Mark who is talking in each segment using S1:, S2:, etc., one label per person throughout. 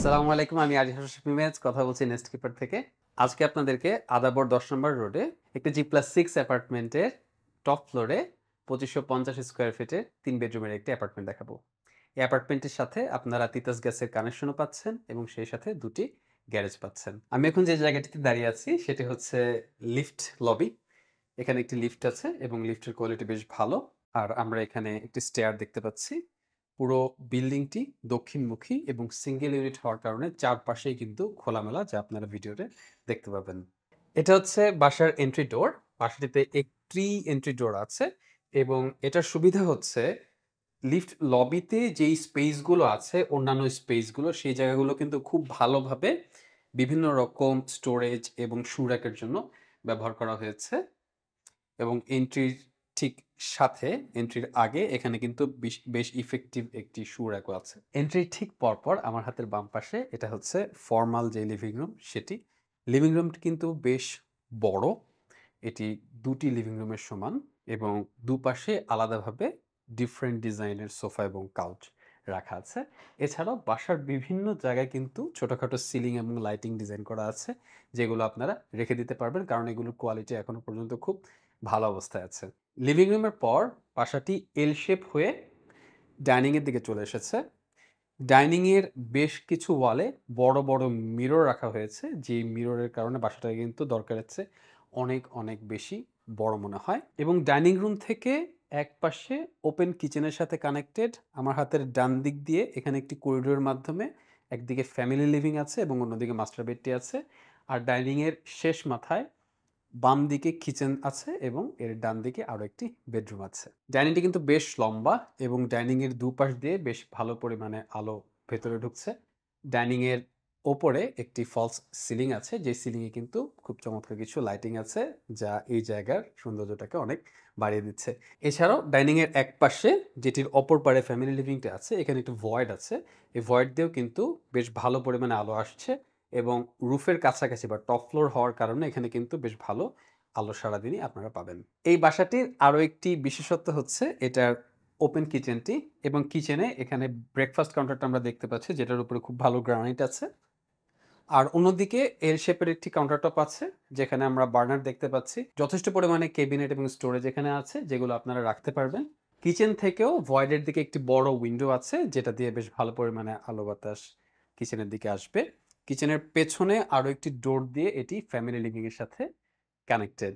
S1: আসসালামু আলাইকুম। আমি আজিজ হোসেন ইমেজ কথা বলছি নেস্ট কিপার থেকে। আজকে আপনাদেরকে আদাবর ১০ নম্বর রোডে একটি G+6 অ্যাপার্টমেন্টের টপ ফ্লোরে ২৫৫০ স্কোয়ার ফিটের ৩ বেডরুমের একটি অ্যাপার্টমেন্ট দেখাবো। এই অ্যাপার্টমেন্টের সাথে আপনারা তিতাস গ্যাসের কানেকশনও পাচ্ছেন এবং সেই সাথে ২টি গ্যারেজ পাচ্ছেন। আমি এখন যে জায়গাটিতে দাঁড়িয়ে আছি সেটি হচ্ছে লিফট লবি। এখানে একটি লিফট আছে এবং লিফটের কোয়ালিটি বেশ ভালো। আর আমরা এখানে একটি স্টেয়ার দেখতে পাচ্ছি। পুরো বিল্ডিংটি দক্ষিণমুখী এবং সিঙ্গেল ইউনিট হওয়ার কারণে চারপাশেই কিন্তু খোলামেলা, যা আপনারা ভিডিওতে দেখতে পাবেন। এটা হচ্ছে বাসার এন্ট্রি ডোর। বাসাটিতে একটি এন্ট্রি ডোর আছে এবং এটার সুবিধা হচ্ছে লিফট লবিতে যেই স্পেসগুলো আছে, অন্যান্য স্পেসগুলো, সেই জায়গাগুলো কিন্তু খুব ভালোভাবে বিভিন্ন রকম স্টোরেজ এবং শু র্যাকের জন্য ব্যবহার করা হয়েছে। এবং এন্ট্রির ঠিক সাথে, এন্ট্রির আগে এখানে কিন্তু বেশ ইফেক্টিভ একটি শু র্যাকও আছে। এন্ট্রির ঠিক পরপর আমার হাতের বাম পাশে এটা হচ্ছে ফর্মাল যে লিভিং রুম সেটি। লিভিং রুমটি কিন্তু বেশ বড়। এটি ২টি লিভিং রুমের সমান এবং দুপাশে আলাদাভাবে ডিফারেন্ট ডিজাইনের সোফা এবং কাউচ রাখা আছে। এছাড়াও বাসার বিভিন্ন জায়গায় কিন্তু ছোটখাটো সিলিং এবং লাইটিং ডিজাইন করা আছে, যেগুলো আপনারা রেখে দিতে পারবেন, কারণ এগুলোর কোয়ালিটি এখনো পর্যন্ত খুব ভালো অবস্থায় আছে। লিভিং রুমের পর বাসাটি এল শেপ হয়ে ডাইনিংয়ের দিকে চলে এসেছে। ডাইনিংয়ের বেশ কিছু ওয়ালে বড় বড় মিরর রাখা হয়েছে, যে মিররের কারণে বাসাটা কিন্তু দরকারের চেয়ে অনেক বেশি বড় মনে হয়। এবং ডাইনিং রুম থেকে এক পাশে ওপেন কিচেনের সাথে কানেক্টেড। আমার হাতের ডান দিক দিয়ে এখানে একটি করিডোরের মাধ্যমে একদিকে ফ্যামিলি লিভিং আছে এবং অন্যদিকে মাস্টার বেডটি আছে। আর ডাইনিংয়ের শেষ মাথায় বাম দিকে কিচেন আছে এবং এর ডান দিকে আরও একটি বেডরুম আছে। ডাইনিংটি কিন্তু বেশ লম্বা এবং ডাইনিংয়ের দুপাশ দিয়ে বেশ ভালো পরিমাণে আলো ভেতরে ঢুকছে। ডাইনিংয়ের ওপরে একটি ফলস সিলিং আছে, যে সিলিংয়ে কিন্তু খুব চমৎকার কিছু লাইটিং আছে, যা এই জায়গার সৌন্দর্যটাকে অনেক বাড়িয়ে দিচ্ছে। এছাড়াও ডাইনিংয়ের এক পাশে, যেটির অপর পারে ফ্যামিলি লিভিংটা আছে, এখানে একটি ভয়েড আছে। এই ভয়েড দিয়েও কিন্তু বেশ ভালো পরিমাণে আলো আসছে এবং রুফের কাছাকাছি বা টপ ফ্লোর হওয়ার কারণে এখানে কিন্তু বেশ ভালো আলো সারাদিনই আপনারা পাবেন। এই বাসাটির আরও একটি বিশেষত্ব হচ্ছে এটার ওপেন কিচেনটি, এবং কিচেনে এখানে ব্রেকফাস্ট কাউন্টারটা আমরা দেখতে পাচ্ছি, যেটার উপরে খুব ভালো গ্রানাইট আছে। আর অন্যদিকে এল শেপের একটি কাউন্টার টপ আছে, যেখানে আমরা বার্নার দেখতে পাচ্ছি। যথেষ্ট পরিমাণে ক্যাবিনেট এবং স্টোরেজ এখানে আছে, যেগুলো আপনারা রাখতে পারবেন। কিচেন থেকেও ভয়েডের দিকে একটি বড় উইন্ডো আছে, যেটা দিয়ে বেশ ভালো পরিমাণে আলো বাতাস কিচেনের দিকে আসবে। কিচেনের পেছনে আরও একটি ডোর দিয়ে এটি ফ্যামিলি লিভিং এর সাথে কানেক্টেড।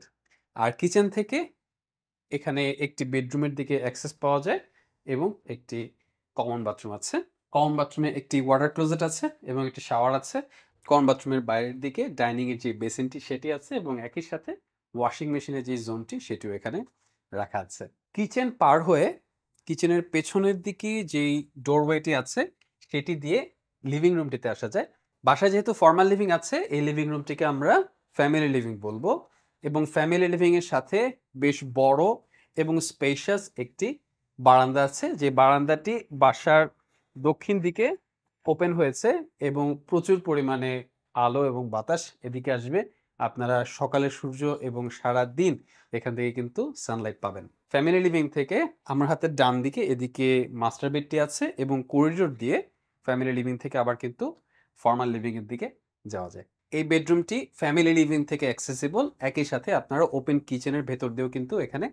S1: আর কিচেন থেকে এখানে একটি বেডরুমের দিকে অ্যাক্সেস পাওয়া যায় এবং একটি কমন বাথরুম আছে। কমন বাথরুমে একটি ওয়াটার ক্লোজেট আছে এবং একটি শাওয়ার আছে। কমন বাথরুমের বাইরের দিকে ডাইনিং এর যে বেসিনটি সেটি আছে এবং একই সাথে ওয়াশিং মেশিনের যে জোনটি সেটিও এখানে রাখা আছে। কিচেন পার হয়ে কিচেনের পেছনের দিকে যেই ডোরওয়েটি আছে সেটি দিয়ে লিভিং রুমটিতে আসা যায়। বাসায় যেহেতু ফর্মাল লিভিং আছে, এই লিভিং রুমটিকে আমরা ফ্যামিলি লিভিং বলবো। এবং ফ্যামিলি লিভিং এর সাথে বেশ বড় এবং স্পেশাস একটি বারান্দা আছে, যে বারান্দাটি বাসার দক্ষিণ দিকে ওপেন হয়েছে এবং প্রচুর পরিমাণে আলো এবং বাতাস এদিকে আসবে। আপনারা সকালের সূর্য এবং সারা দিন এখান থেকে কিন্তু সানলাইট পাবেন। ফ্যামিলি লিভিং থেকে আমার হাতের ডান দিকে এদিকে মাস্টার বেডটি আছে এবং করিডোর দিয়ে ফ্যামিলি লিভিং থেকে আবার কিন্তু ফর্মাল লিভিং এর দিকে যাওয়া যায়। এই বেডরুমটি ফ্যামিলি লিভিং থেকে অ্যাক্সেসিবল, একই সাথে আপনারা ওপেন কিচেনের ভেতর দিয়েও কিন্তু এখানে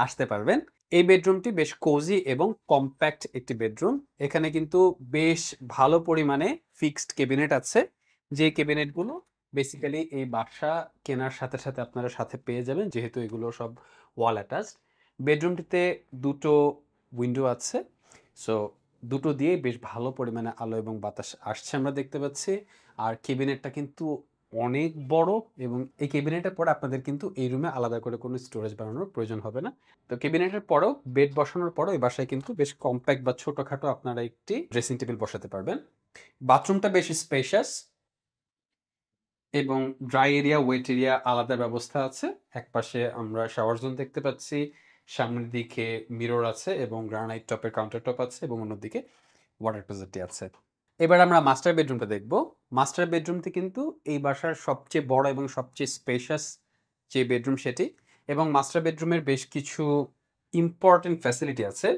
S1: আসতে পারবেন। এই বেডরুমটি বেশ কোজি এবং কম্প্যাক্ট একটি বেডরুম। এখানে কিন্তু বেশ ভালো পরিমাণে ফিক্সড ক্যাবিনেট আছে, যে ক্যাবিনেটগুলো বেসিক্যালি এই বাসা কেনার সাথে সাথে আপনারা সাথে পেয়ে যাবেন, যেহেতু এগুলো সব ওয়াল অ্যাটাচড। বেডরুমটিতে দুটো উইন্ডো আছে, সো দুটো দিয়ে বেশ ভালো পরিমাণে আলো এবং বাতাস আসছে আমরা দেখতে পাচ্ছি। আর ক্যাবিনেটটা কিন্তু অনেক বড় এবং এই ক্যাবিনেটের পরে আপনাদের কিন্তু এই রুমে আলাদা করে কোনো স্টোরেজ বানানোর প্রয়োজন হবে না। তো ক্যাবিনেটের পরেও, বেড বসানোর পরেও এই বাসায় কিন্তু বেশ কম্প্যাক্ট বা ছোটখাটো আপনারা একটি ড্রেসিং টেবিল বসাতে পারবেন। বাথরুমটা বেশ স্পেশাস এবং ড্রাই এরিয়া, ওয়েট এরিয়া আলাদা ব্যবস্থা আছে। একপাশে আমরা শাওয়ার জোন দেখতে পাচ্ছি, সামনের দিকে মিরর আছে এবং গ্রানাইট টপের কাউন্টার টপ আছে এবং অন্যদিকে ওয়াটার ক্লোজেটটি আছে। এবার আমরা মাস্টার বেডরুমটা দেখব। মাস্টার বেডরুমটি কিন্তু এই বাসার সবচেয়ে বড় এবং সবচেয়ে স্পেশাস যে বেডরুম সেটি, এবং মাস্টার বেডরুমের বেশ কিছু ইম্পর্টেন্ট ফ্যাসিলিটি আছে।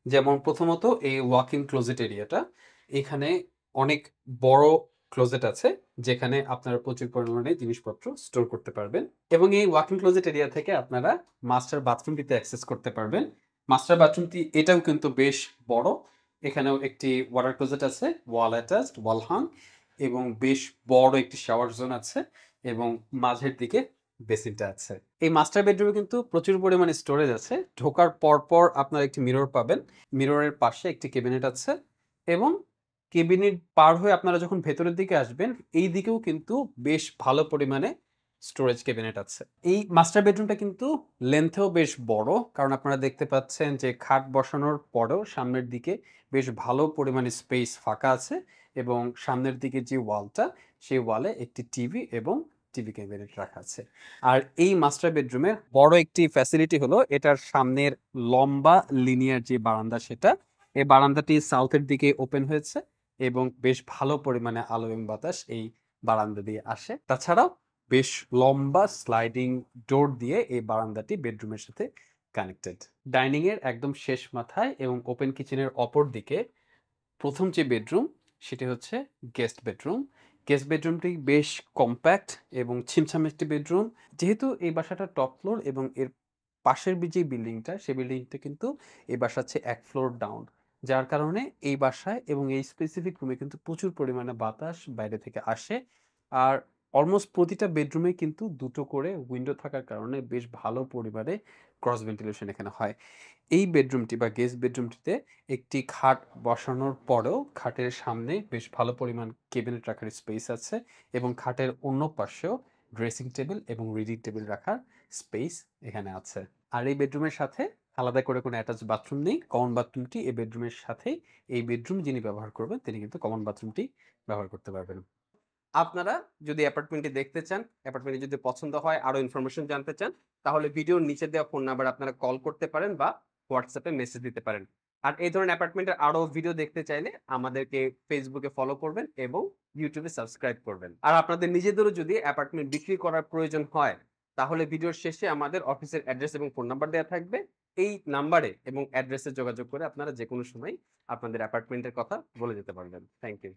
S1: যেমন প্রথমত এই ওয়াক ইন ক্লোজেট এরিয়াটা, এখানে অনেক বড় ক্লোজেট আছে যেখানে আপনারা প্রচুর পরিমাণে জিনিসপত্র স্টোর করতে পারবেন এবং এই ওয়াকিং ক্লোজেট এরিয়া থেকে আপনারা মাস্টার বাথরুমটিতে অ্যাক্সেস করতে পারবেন। মাস্টার বাথরুমটি এটাও কিন্তু বেশ বড়। এখানেও একটি ওয়াটার ক্লোজেট আছে, ওয়াল অ্যাটাচড, ওয়াল হাং এবং বেশ বড় একটি শাওয়ার জোন আছে এবং মাঝের দিকে বেসিনটা আছে। এই মাস্টার বেডরুমে কিন্তু প্রচুর পরিমাণে স্টোরেজ আছে। ঢোকার পরপর আপনারা একটি মিরর পাবেন। মিররের পাশে একটি ক্যাবিনেট আছে এবং কেবিনেট পার হয়ে আপনারা যখন ভেতরের দিকে আসবেন, এই দিকেও কিন্তু বেশ ভালো পরিমাণে স্টোরেজ ক্যাবিনেট আছে। এই মাস্টার বেডরুমটা কিন্তু লেন্থেও বেশ বড়, কারণ আপনারা দেখতে পাচ্ছেন যে খাট বসানোর পরেও সামনের দিকে বেশ ভালো পরিমাণে স্পেস ফাঁকা আছে এবং সামনের দিকে যে ওয়ালটা, সেই ওয়ালে একটি টিভি এবং টিভি ক্যাবিনেট রাখা আছে। আর এই মাস্টার বেডরুমের বড় একটি ফ্যাসিলিটি হলো এটার সামনের লম্বা লিনিয়ার যে বারান্দা, সেটা এই বারান্দাটি সাউথের দিকে ওপেন হয়েছে এবং বেশ ভালো পরিমাণে আলো এবং বাতাস এই বারান্দা দিয়ে আসে। তাছাড়াও বেশ লম্বা স্লাইডিং ডোর দিয়ে এই বারান্দাটি বেডরুমের সাথে কানেক্টেড। ডাইনিং এর একদম শেষ মাথায় এবং ওপেন কিচেনের অপর দিকে প্রথম যে বেডরুম, সেটি হচ্ছে গেস্ট বেডরুম। গেস্ট বেডরুমটি বেশ কম্প্যাক্ট এবং ছিমছাম একটি বেডরুম। যেহেতু এই বাসাটা টপ ফ্লোর এবং এর পাশের যে বিল্ডিংটা, সেই বিল্ডিংটা কিন্তু এই বাসা হচ্ছে 1 ফ্লোর ডাউন। যার কারণে এই বাসায় এবং এই স্পেসিফিক রুমে কিন্তু প্রচুর পরিমাণে বাতাস বাইরে থেকে আসে। আর অলমোস্ট প্রতিটা বেডরুমে কিন্তু ২ টো করে উইন্ডো থাকার কারণে বেশ ভালো পরিমাণে ক্রস ভেন্টিলেশন এখানে হয়। এই বেডরুমটি বা গেস্ট বেডরুমটিতে একটি খাট বসানোর পরেও খাটের সামনে বেশ ভালো পরিমাণ ক্যাবিনেট রাখার স্পেস আছে এবং খাটের অন্য পাশেও ড্রেসিং টেবিল এবং রিডিং টেবিল রাখার স্পেস এখানে আছে। আর এই বেডরুমের সাথে আলাদা করে কোনো অ্যাটাচ বাথরুম নেই। কমন বাথরুমটি এই বেডরুমের সাথেই। এই বেডরুম যিনি ব্যবহার করবেন তিনি কিন্তু কমন বাথরুমটি ব্যবহার করতে পারবেন। আপনারা যদি অ্যাপার্টমেন্টটি দেখতে চান, অ্যাপার্টমেন্টটি যদি পছন্দ হয়, আরো ইনফরমেশন জানতে চান, তাহলে ভিডিওর নিচে দেওয়া ফোন নাম্বারে আপনারা কল করতে পারেন বা হোয়াটসঅ্যাপে মেসেজ দিতে পারেন। আর এই ধরনের অ্যাপার্টমেন্টের আরো ভিডিও দেখতে চাইলে আমাদেরকে ফেসবুকে ফলো করবেন এবং ইউটিউবে সাবস্ক্রাইব করবেন। আর আপনাদের নিজেদেরও যদি অ্যাপার্টমেন্ট বিক্রি করার প্রয়োজন হয়, তাহলে ভিডিওর শেষে আমাদের অফিসের অ্যাড্রেস এবং ফোন নাম্বার দেওয়া থাকবে। এই নাম্বারে এবং অ্যাড্রেসে যোগাযোগ করে আপনারা যেকোনো সময় আপনাদের অ্যাপার্টমেন্টের কথা বলে যেতে পারবেন। Thank you.